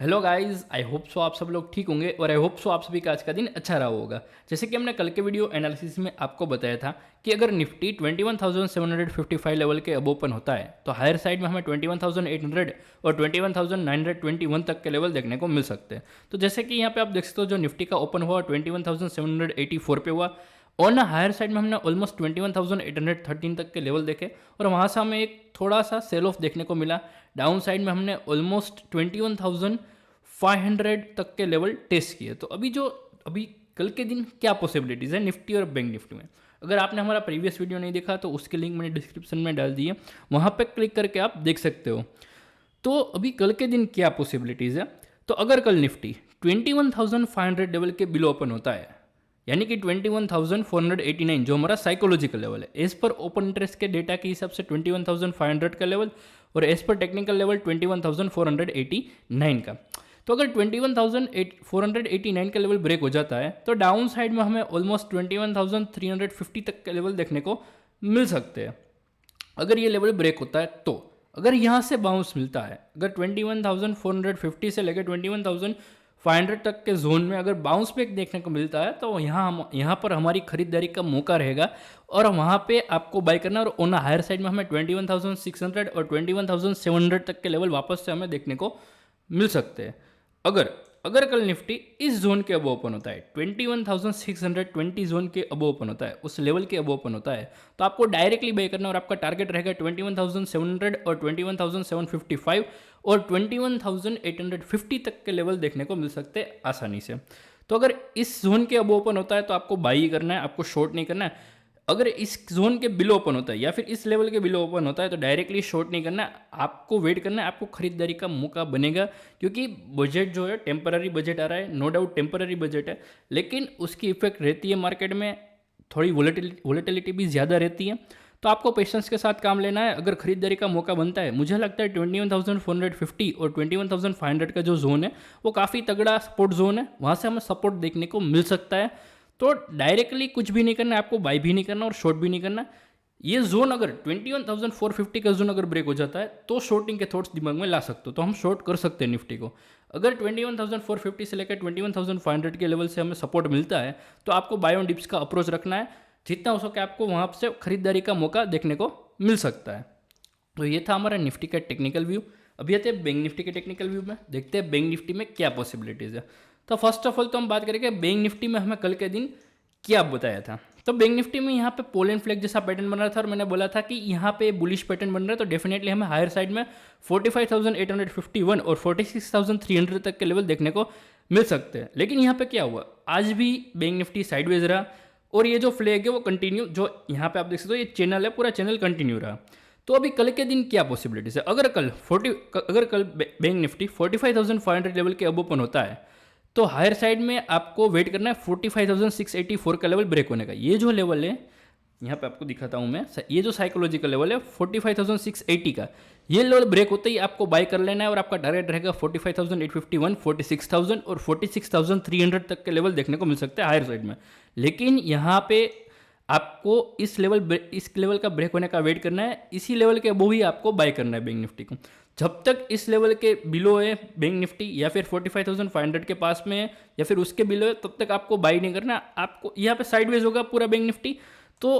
Hello guys, I hope so आप सब लोग ठीक होंगे और आई होप सो आप सभी का आज का दिन अच्छा रहा होगा। जैसे कि हमने कल के वीडियो एनालिसिस में आपको बताया था कि अगर निफ्टी 21,755 लेवल के अब ओपन होता है तो हायर साइड में हमें 21,800 और 21,921 तक के लेवल देखने को मिल सकते हैं। तो जैसे कि यहाँ पे आप देख सकते हो, जो निफ्टी का ओपन हुआ 21,784 पे हुआ। और ना हायर साइड में हमने ऑलमोस्ट 21,813 तक के लेवल देखे और वहाँ से हमें एक थोड़ा सा सेल ऑफ देखने को मिला। डाउन साइड में हमने ऑलमोस्ट 21,500 तक के लेवल टेस्ट किए। तो अभी कल के दिन क्या पॉसिबिलिटीज़ है निफ्टी और बैंक निफ्टी में। अगर आपने हमारा प्रीवियस वीडियो नहीं देखा तो उसके लिंक मैंने डिस्क्रिप्शन में डाल दी है, वहाँ पे क्लिक करके आप देख सकते हो। तो अभी कल के दिन क्या पॉसिबिलिटीज़ है, तो अगर कल निफ्टी 21,500 लेवल के बिलो ओपन होता है, यानी कि 21,489 जो हमारा साइकोलॉजिकल लेवल है, एज पर ओपन इंटरेस्ट के डेटा के हिसाब से 21,500 का लेवल और एज पर टेक्निकल लेवल 21,489 का। तो अगर 21,489 का लेवल ब्रेक हो जाता है तो डाउन साइड में हमें ऑलमोस्ट 21,350 तक के लेवल देखने को मिल सकते हैं। अगर ये लेवल ब्रेक होता है तो अगर यहाँ से बाउंस मिलता है, अगर 21,450 से लेकर 21,500 तक के जोन में अगर बाउंस बैक देखने को मिलता है तो यहाँ पर हमारी खरीदारी का मौका रहेगा और वहाँ पे आपको बाय करना। और ऑन हायर साइड में हमें 21,600 और 21,700 तक के लेवल वापस से हमें देखने को मिल सकते हैं। अगर कल निफ्टी इस जोन के अब ओपन होता है, 21,620 जोन के अब ओपन होता है, उस लेवल के अब ओपन होता है, तो आपको डायरेक्टली बाय करना और आपका टारगेट रहेगा 21,700 और 21,755 और 21,850 तक के लेवल देखने को मिल सकते हैं आसानी से। तो अगर इस जोन के अब ओपन होता है तो आपको बाई करना है, आपको शॉर्ट नहीं करना है। अगर इस जोन के बिलो ओपन होता है या फिर इस लेवल के बिलो ओपन होता है तो डायरेक्टली शॉर्ट नहीं करना है, आपको वेट करना है, आपको खरीदारी का मौका बनेगा। क्योंकि बजट जो है टेम्पररी बजट आ रहा है, नो डाउट टेम्पररी बजट है, लेकिन उसकी इफेक्ट रहती है मार्केट में, थोड़ी वोलेटिलिटी भी ज़्यादा रहती है। तो आपको पेशेंस के साथ काम लेना है। अगर खरीदारी का मौका बनता है, मुझे लगता है 21,450 और 21,500 का जो जोन है वो काफ़ी तगड़ा सपोर्ट जोन है, वहाँ से हमें सपोर्ट देखने को मिल सकता है। तो डायरेक्टली कुछ भी नहीं करना है, आपको बाय भी नहीं करना और शॉर्ट भी नहीं करना। ये जोन अगर 21,450 का जोन अगर ब्रेक हो जाता है तो शॉर्टिंग के थॉट्स दिमाग में ला सकते हो, तो हम शॉर्ट कर सकते हैं निफ्टी को। अगर 21,450 से लेकर 21,500 के लेवल से हमें सपोर्ट मिलता है तो आपको बाय ऑन डिप्स का अप्रोच रखना है, जितना हो सके आपको वहाँ से खरीदारी का मौका देखने को मिल सकता है। तो ये था हमारा निफ्टी का टेक्निकल व्यू। अभी आते हैं बैंक निफ्टी के टेक्निकल व्यू में, देखते हैं बैंक निफ्टी में क्या पॉसिबिलिटीज़ है। तो फर्स्ट ऑफ ऑल तो हम बात करेंगे बैंक निफ्टी में हमें कल के दिन क्या बताया था। तो बैंक निफ्टी में यहाँ पे पोलैंड फ्लैग जैसा पैटर्न बन रहा था और मैंने बोला था कि यहाँ पे बुलिश पैटर्न बन रहा है, तो डेफिनेटली हमें हायर साइड में 45,851 और 46,300 तक के लेवल देखने को मिल सकते हैं। लेकिन यहाँ पे क्या हुआ, आज भी बैंक निफ्टी साइडवेज रहा और ये जो फ्लैग है वो कंटिन्यू, जो यहाँ पे आप देख सकते हो ये चैनल है, पूरा चैनल कंटिन्यू रहा। तो अभी कल के दिन क्या पॉसिबिलिटीज है, अगर कल बैंक निफ्टी 45,500 लेवल के अब ओपन होता है तो हायर साइड में आपको वेट करना है 45,684 का लेवल ब्रेक होने का। ये जो लेवल है यहाँ पे आपको दिखाता हूँ मैं, ये जो साइकोलॉजिकल लेवल है 45,680 का, ये लेवल ब्रेक होते ही आपको बाय कर लेना है और आपका टारगेट रहेगा 45,851, 46,000 और 46,300 तक के लेवल देखने को मिल सकते हैं हायर साइड में। लेकिन यहाँ पे आपको इस लेवल का ब्रेक होने का वेट करना है, इसी लेवल के अबव ही आपको बाय करना है बैंक निफ्टी को। जब तक इस लेवल के बिलो है बैंक निफ्टी या फिर 45,500 के पास में है या फिर उसके बिलो है, तब तक आपको बाय नहीं करना। आपको यहाँ पे साइडवेज होगा पूरा बैंक निफ्टी, तो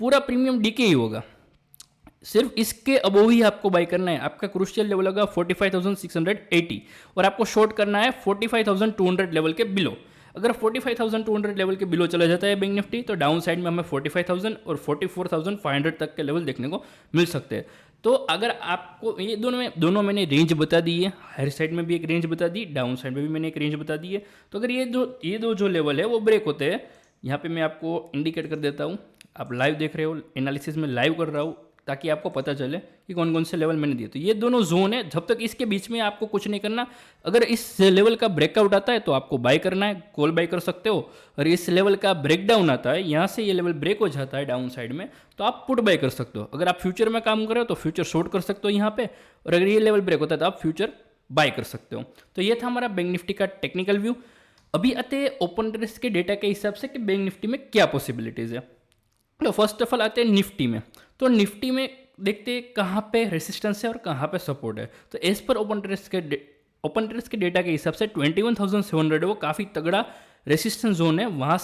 पूरा प्रीमियम डीके ही होगा, सिर्फ इसके अबव ही आपको बाय करना है। आपका क्रूशियल लेवल होगा 45,680 और आपको शॉर्ट करना है 45,200 लेवल के बिलो। अगर 45,200 लेवल के बिलो चला जाता है बैंक निफ्टी तो डाउन साइड में हमें 45,000 और 44,500 तक के लेवल देखने को मिल सकते हैं। तो अगर आपको ये दोनों मैंने रेंज बता दी है, हायर साइड में भी एक रेंज बता दी, डाउन साइड में भी मैंने एक रेंज बता दी है। तो अगर ये दो जो लेवल है वो ब्रेक होते हैं, यहाँ पे मैं आपको इंडिकेट कर देता हूँ, आप लाइव देख रहे हो, एनालिसिस में लाइव कर रहा हूँ ताकि आपको पता चले कि कौन कौन से लेवल मैंने दिए। तो ये दोनों जोन है, जब तक इसके बीच में आपको कुछ नहीं करना। अगर इस लेवल का ब्रेकआउट आता है तो आपको बाय करना है, कॉल बाय कर सकते हो। और इस लेवल का ब्रेकडाउन आता है, यहाँ से ये लेवल ब्रेक हो जाता है डाउन साइड में, तो आप पुट बाय कर सकते हो। अगर आप फ्यूचर में काम कर रहे हो तो फ्यूचर शॉर्ट कर सकते हो यहाँ पे, और अगर ये लेवल ब्रेक होता है तो आप फ्यूचर बाय कर सकते हो। तो ये था हमारा बैंक निफ्टी का टेक्निकल व्यू। अभी आते हैं ओपन इंटरेस्ट के डेटा के हिसाब से कि बैंक निफ्टी में क्या पॉसिबिलिटीज़ है। तो फर्स्ट ऑफ ऑल आते हैं निफ्टी में। तो निफ्टी में देखते हैं कहाँ पे रेसिस्टेंस है और कहाँ पे सपोर्ट है। तो एज पर ओपन इंटरेस्ट के ओपन इंटरेस्ट के डेटा के हिसाब से 21,700 वो काफ़ी तगड़ा रेसिस्टेंस जोन है, वहाँ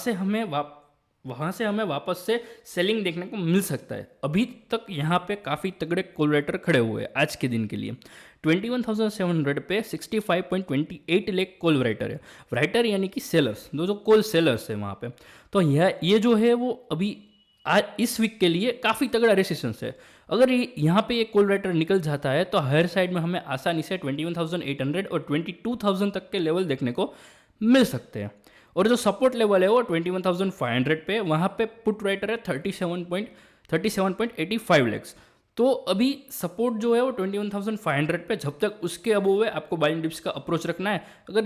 से हमें वापस से सेलिंग देखने को मिल सकता है। अभी तक यहाँ पे काफ़ी तगड़े कॉल राइटर खड़े हुए हैं आज के दिन के लिए। 21,700 पे 65.28 लाख कॉल राइटर है, राइटर यानी कि सेलर्स, जो कॉल सेलर्स है वहाँ पे। तो ये जो है वो अभी आज इस वीक के लिए काफ़ी तगड़ा रेसिस्टेंस है। अगर यहाँ पे ये कॉल राइटर निकल जाता है तो हायर साइड में हमें आसानी से 21,800 और 22,000 तक के लेवल देखने को मिल सकते हैं। और जो सपोर्ट लेवल है वो 21,500 पे, वहाँ पे पुट राइटर है 37.85 लैक्स। तो अभी सपोर्ट जो है वो 21,500 पे, जब तक उसके अबोव है आपको बाइंग डिप्स का अप्रोच रखना है। अगर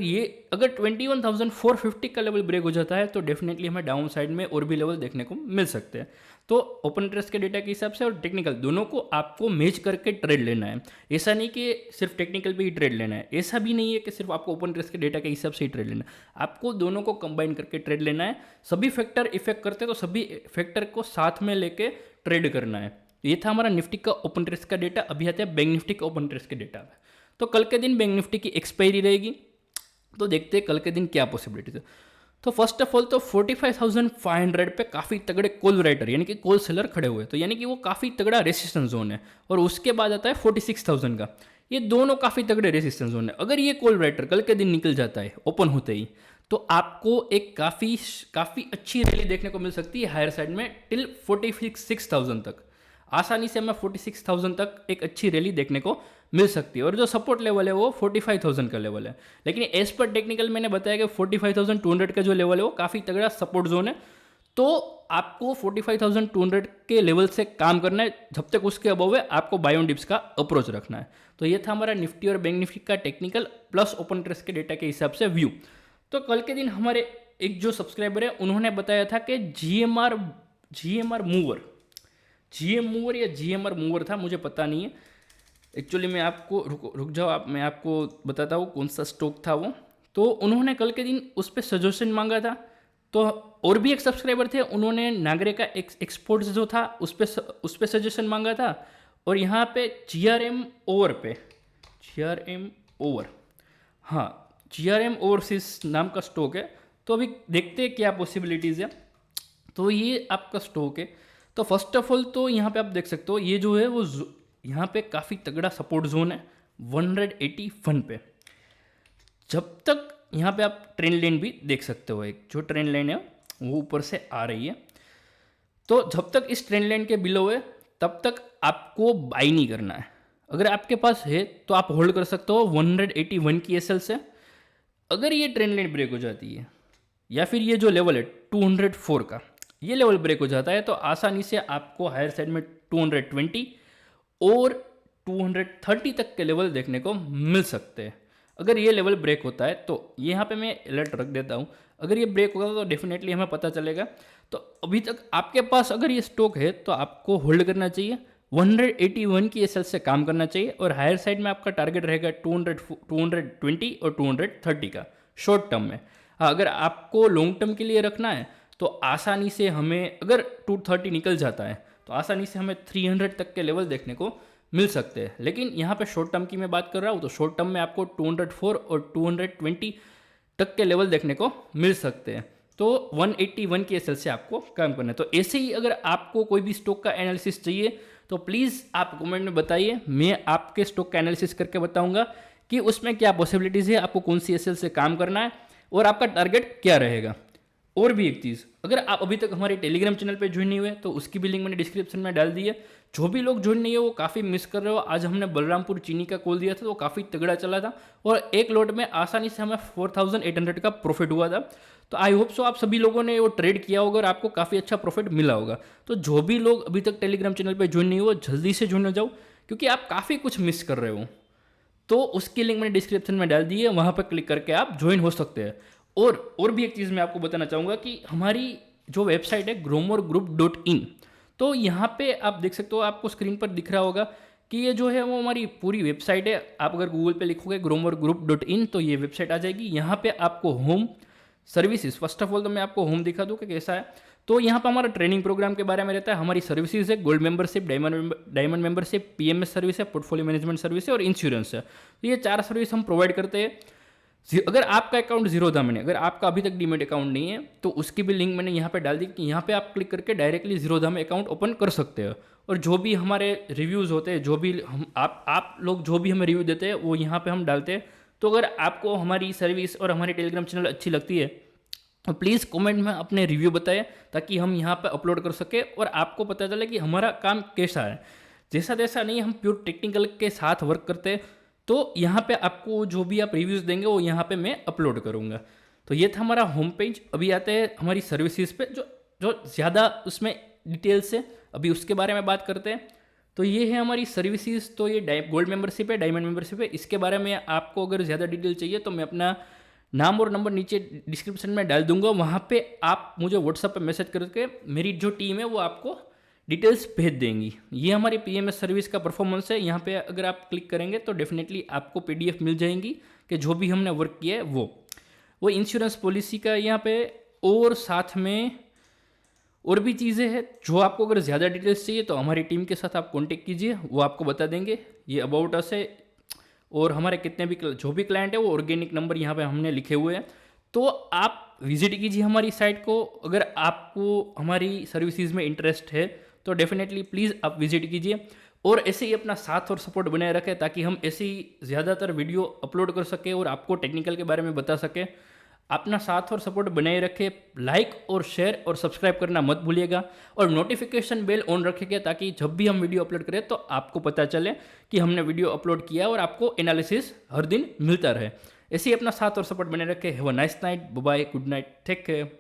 21,450 का लेवल ब्रेक हो जाता है तो डेफिनेटली हमें डाउन साइड में और भी लेवल देखने को मिल सकते हैं। तो ओपन इंटरेस्ट के डेटा के हिसाब से और टेक्निकल दोनों को आपको मैच करके ट्रेड लेना है। ऐसा नहीं कि सिर्फ टेक्निकल पे ही ट्रेड लेना है, ऐसा भी नहीं है कि सिर्फ आपको ओपन इंटरेस्ट के डेटा के हिसाब से ही ट्रेड लेना है, आपको दोनों को कंबाइन करके ट्रेड लेना है। सभी फैक्टर इफेक्ट करते हैं तो सभी फैक्टर को साथ में लेके ट्रेड करना है। ये था हमारा निफ्टी का ओपन इंटरेस्ट का डेटा। अभी आते हैं बैंक निफ्टी का ओपन इंटरेस्ट के डेटा में। तो कल के दिन बैंक निफ्टी की एक्सपायरी रहेगी, तो देखते हैं कल के दिन क्या पॉसिबिलिटीज है। तो फर्स्ट ऑफ ऑल तो 45,500 पे काफ़ी तगड़े कॉल राइटर यानी कि कॉल सेलर खड़े हुए, तो यानी कि वो काफ़ी तगड़ा रेसिस्टेंस जोन है। और उसके बाद आता है 46,000 का, ये दोनों काफ़ी तगड़े रेसिस्टेंस जोन है। अगर ये कॉल राइटर कल के दिन निकल जाता है ओपन होते ही, तो आपको एक काफ़ी अच्छी रैली देखने को मिल सकती है हायर साइड में टिल 46,000 तक। आसानी से हमें 46,000 तक एक अच्छी रैली देखने को मिल सकती है। और जो सपोर्ट लेवल है वो 45,000 का लेवल है, लेकिन एज पर टेक्निकल मैंने बताया कि 45,200 का जो लेवल है वो काफ़ी तगड़ा सपोर्ट जोन है। तो आपको 45,200 के लेवल से काम करना है, जब तक उसके अबव है आपको बाय ऑन डिप्स का अप्रोच रखना है। तो ये था हमारा निफ्टी और बैंक निफ्टी का टेक्निकल प्लस ओपन इंटरेस्ट के डेटा के हिसाब से व्यू। तो कल के दिन हमारे एक जो सब्सक्राइबर है उन्होंने बताया था कि जीएमआर मूवर या जीएमआर मूवर था, मुझे पता नहीं है एक्चुअली। मैं आपको रुक जाओ आप, मैं आपको बताता हूँ कौन सा स्टॉक था वो। तो उन्होंने कल के दिन उस पर सजेशन मांगा था। तो और भी एक सब्सक्राइबर थे, उन्होंने नागरे का एक्सपोर्ट्स जो था उस पर सजेशन मांगा था। और यहाँ पे जीआरएम ओवरसीज नाम का स्टॉक है। तो अभी देखते हैं क्या पॉसिबिलिटीज़ है। तो ये आपका स्टॉक है। तो फर्स्ट ऑफ ऑल तो यहाँ पे आप देख सकते हो ये जो है वो यहाँ पे काफ़ी तगड़ा सपोर्ट जोन है 181 पे। जब तक यहाँ पे आप ट्रेंड लाइन भी देख सकते हो, एक जो ट्रेंड लाइन है वो ऊपर से आ रही है। तो जब तक इस ट्रेंड लाइन के बिलो है तब तक आपको बाई नहीं करना है। अगर आपके पास है तो आप होल्ड कर सकते हो 181 की एसएल से। अगर ये ट्रेंड लाइन ब्रेक हो जाती है या फिर ये जो लेवल है 204 का, ये लेवल ब्रेक हो जाता है तो आसानी से आपको हायर साइड में 220 और 230 तक के लेवल देखने को मिल सकते हैं। अगर ये लेवल ब्रेक होता है तो यहाँ पे मैं अलर्ट रख देता हूँ, अगर ये ब्रेक होगा तो डेफिनेटली हमें पता चलेगा। तो अभी तक आपके पास अगर ये स्टॉक है तो आपको होल्ड करना चाहिए, 181 की एसएल से काम करना चाहिए। और हायर साइड में आपका टारगेट रहेगा 220 और 230 का शॉर्ट टर्म में। अगर आपको लॉन्ग टर्म के लिए रखना है तो आसानी से हमें, अगर 230 निकल जाता है तो आसानी से हमें 300 तक के लेवल देखने को मिल सकते हैं। लेकिन यहाँ पे शॉर्ट टर्म की मैं बात कर रहा हूँ, तो शॉर्ट टर्म में आपको 204 और 220 तक के लेवल देखने को मिल सकते हैं। तो 181 की एसएल से आपको काम करना है। तो ऐसे ही अगर आपको कोई भी स्टॉक का एनालिसिस चाहिए तो प्लीज़ आप कमेंट में बताइए, मैं आपके स्टॉक का एनालिसिस करके बताऊँगा कि उसमें क्या पॉसिबिलिटीज़ है, आपको कौन सी एसएल से काम करना है और आपका टारगेट क्या रहेगा। और भी एक चीज़, अगर आप अभी तक हमारे टेलीग्राम चैनल पे ज्वाइन नहीं हुए तो उसकी भी लिंक मैंने डिस्क्रिप्शन में डाल दी है। जो भी लोग ज्वाइन नहीं है वो काफ़ी मिस कर रहे हो। आज हमने बलरामपुर चीनी का कॉल दिया था तो काफ़ी तगड़ा चला था और एक लॉट में आसानी से हमें 4,800 का प्रॉफिट हुआ था। तो आई होप सो आप सभी लोगों ने वो ट्रेड किया होगा और आपको काफ़ी अच्छा प्रॉफिट मिला होगा। तो जो भी लोग अभी तक टेलीग्राम चैनल पर ज्वाइन नहीं हुए जल्दी से ज्वाइन हो जाओ, क्योंकि आप काफ़ी कुछ मिस कर रहे हो। तो उसकी लिंक मैंने डिस्क्रिप्शन में डाल दी है, वहाँ पर क्लिक करके आप ज्वाइन हो सकते हैं। और भी एक चीज़ मैं आपको बताना चाहूँगा कि हमारी जो वेबसाइट है gromorgroup.in, तो यहाँ पे आप देख सकते हो, आपको स्क्रीन पर दिख रहा होगा कि ये जो है वो हमारी पूरी वेबसाइट है। आप अगर गूगल पे लिखोगे gromorgroup.in तो ये वेबसाइट आ जाएगी। यहाँ पे आपको home services, first of all तो मैं आपको होम दिखा दूँ कि कैसा है। तो यहाँ पर हमारा ट्रेनिंग प्रोग्राम के बारे में रहता है, हमारी सर्विसेज है gold membership, diamond membership, PMS service है, पोर्टफोलियो मैनेजमेंट सर्विस है और इंश्योरेंस है। तो ये 4 सर्विस हम प्रोवाइड करते हैं। अगर आपका अकाउंट जीरो था, मैंने अगर आपका अभी तक डीमेट अकाउंट नहीं है तो उसकी भी लिंक मैंने यहाँ पे डाल दी कि यहाँ पे आप क्लिक करके डायरेक्टली जीरोधा में अकाउंट ओपन कर सकते हो। और जो भी हमारे रिव्यूज़ होते हैं, जो भी हम आप लोग जो भी हमें रिव्यू देते हैं वो यहाँ पे हम डालते हैं। तो अगर आपको हमारी सर्विस और हमारी टेलीग्राम चैनल अच्छी लगती है तो प्लीज़ कमेंट में अपने रिव्यू बताएं, ताकि हम यहाँ पे अपलोड कर सके और आपको पता चले कि हमारा काम कैसा है। जैसा तैसा नहीं, हम प्योर टेक्निकल के साथ वर्क करते हैं। तो यहाँ पे आपको जो भी आप रिव्यूज़ देंगे वो यहाँ पे मैं अपलोड करूँगा। तो ये था हमारा होम पेज। अभी आते हैं हमारी सर्विसेज पे, जो जो ज़्यादा उसमें डिटेल्स है, अभी उसके बारे में बात करते हैं। तो ये है हमारी सर्विसेज। तो ये गोल्ड मेंबरशिप है, डायमंड मेंबरशिप है। इसके बारे में आपको अगर ज़्यादा डिटेल चाहिए तो मैं अपना नाम और नंबर नीचे डिस्क्रिप्शन में डाल दूंगा, वहाँ पे आप मुझे व्हाट्सएप पे मैसेज करके मेरी जो टीम है वो आपको डिटेल्स भेज देंगी। ये हमारी पीएमएस सर्विस का परफॉर्मेंस है। यहाँ पे अगर आप क्लिक करेंगे तो डेफिनेटली आपको पीडीएफ मिल जाएंगी कि जो भी हमने वर्क किया है वो इंश्योरेंस पॉलिसी का यहाँ पे, और साथ में और भी चीज़ें हैं। जो आपको अगर ज़्यादा डिटेल्स चाहिए तो हमारी टीम के साथ आप कॉन्टेक्ट कीजिए, वो आपको बता देंगे। ये अबाउट अस है, और हमारे कितने भी जो भी क्लाइंट है वो ऑर्गेनिक नंबर यहाँ पे हमने लिखे हुए हैं। तो आप विजिट कीजिए हमारी साइट को। अगर आपको हमारी सर्विसेज में इंटरेस्ट है तो डेफिनेटली प्लीज़ आप विजिट कीजिए, और ऐसे ही अपना साथ और सपोर्ट बनाए रखें, ताकि हम ऐसे ही ज़्यादातर वीडियो अपलोड कर सकें और आपको टेक्निकल के बारे में बता सकें। अपना साथ और सपोर्ट बनाए रखें। लाइक और शेयर और सब्सक्राइब करना मत भूलिएगा, और नोटिफिकेशन बेल ऑन रखेंगे, ताकि जब भी हम वीडियो अपलोड करें तो आपको पता चले कि हमने वीडियो अपलोड किया और आपको एनालिसिस हर दिन मिलता रहे। ऐसे ही अपना साथ और सपोर्ट बने रखें। Have a nice night, bye, good night, take care.